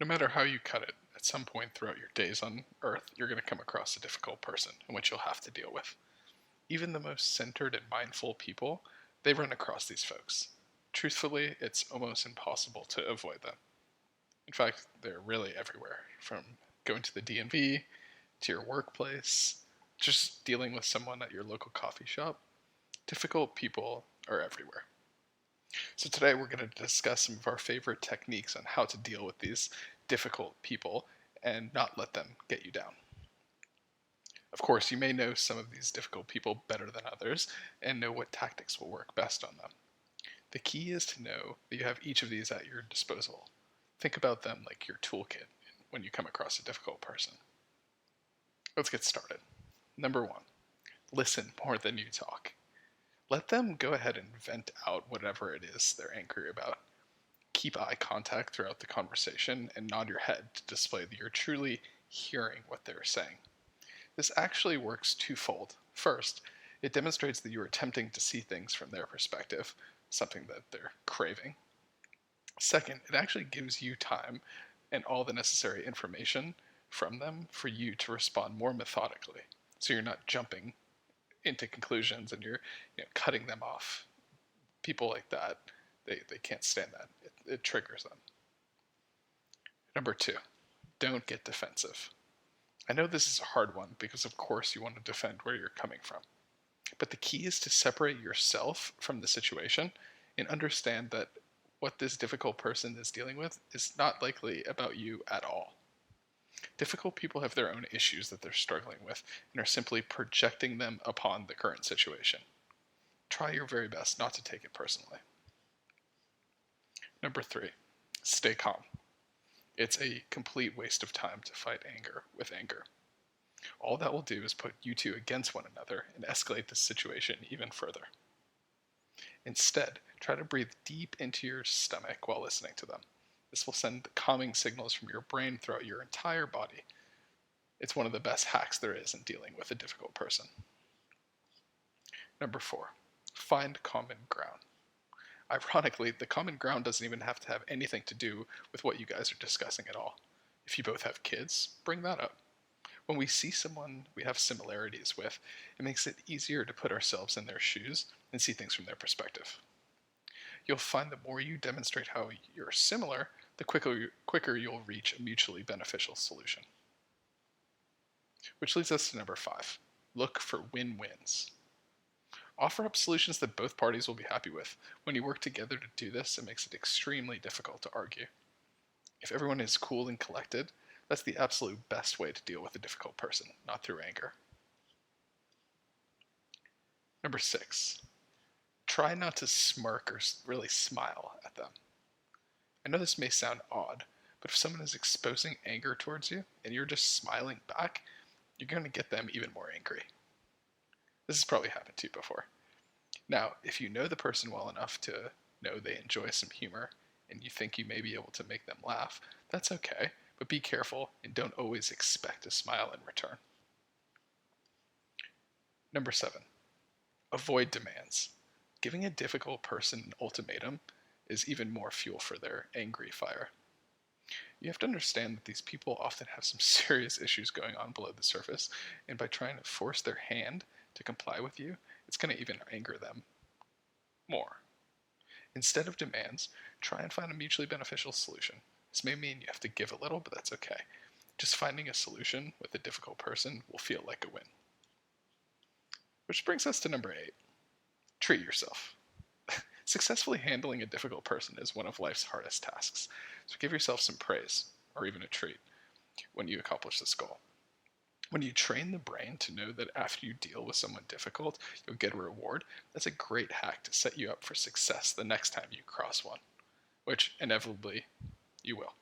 No matter how you cut it, at some point throughout your days on Earth, you're going to come across a difficult person in which you'll have to deal with. Even the most centered and mindful people, they run across these folks. Truthfully, it's almost impossible to avoid them. In fact, they're really everywhere, from going to the DMV to your workplace, just dealing with someone at your local coffee shop. Difficult people are everywhere. So today we're going to discuss some of our favorite techniques on how to deal with these difficult people and not let them get you down. Of course, you may know some of these difficult people better than others and know what tactics will work best on them. The key is to know that you have each of these at your disposal. Think about them like your toolkit when you come across a difficult person. Let's get started. Number one, listen more than you talk. Let them go ahead and vent out whatever it is they're angry about. Keep eye contact throughout the conversation and nod your head to display that you're truly hearing what they're saying. This actually works twofold. First, it demonstrates that you are attempting to see things from their perspective, something that they're craving. Second, it actually gives you time and all the necessary information from them for you to respond more methodically. So you're not jumping into conclusions and you're cutting them off. People like that, they can't stand that. It triggers them. Number two, don't get defensive. I know this is a hard one because of course you want to defend where you're coming from. But the key is to separate yourself from the situation and understand that what this difficult person is dealing with is not likely about you at all. Difficult people have their own issues that they're struggling with and are simply projecting them upon the current situation. Try your very best not to take it personally. Number three, stay calm. It's a complete waste of time to fight anger with anger. All that will do is put you two against one another and escalate the situation even further. Instead, try to breathe deep into your stomach while listening to them. This will send calming signals from your brain throughout your entire body. It's one of the best hacks there is in dealing with a difficult person. Number four, find common ground. Ironically, the common ground doesn't even have to have anything to do with what you guys are discussing at all. If you both have kids, bring that up. When we see someone we have similarities with, it makes it easier to put ourselves in their shoes and see things from their perspective. You'll find the more you demonstrate how you're similar, the quicker you'll reach a mutually beneficial solution. Which leads us to number five, look for win-wins. Offer up solutions that both parties will be happy with. When you work together to do this, it makes it extremely difficult to argue. If everyone is cool and collected, that's the absolute best way to deal with a difficult person, not through anger. Number six, try not to smirk or really smile at them. I know this may sound odd, but if someone is exposing anger towards you and you're just smiling back, you're going to get them even more angry. This has probably happened to you before. Now, if you know the person well enough to know they enjoy some humor and you think you may be able to make them laugh, that's okay, but be careful and don't always expect a smile in return. Number seven, avoid demands. Giving a difficult person an ultimatum is even more fuel for their angry fire. You have to understand that these people often have some serious issues going on below the surface, and by trying to force their hand to comply with you, it's going to even anger them more. Instead of demands, try and find a mutually beneficial solution. This may mean you have to give a little, but that's okay. Just finding a solution with a difficult person will feel like a win. Which brings us to number eight, treat yourself. Successfully handling a difficult person is one of life's hardest tasks, so give yourself some praise, or even a treat, when you accomplish this goal. When you train the brain to know that after you deal with someone difficult, you'll get a reward, that's a great hack to set you up for success the next time you cross one, which inevitably you will.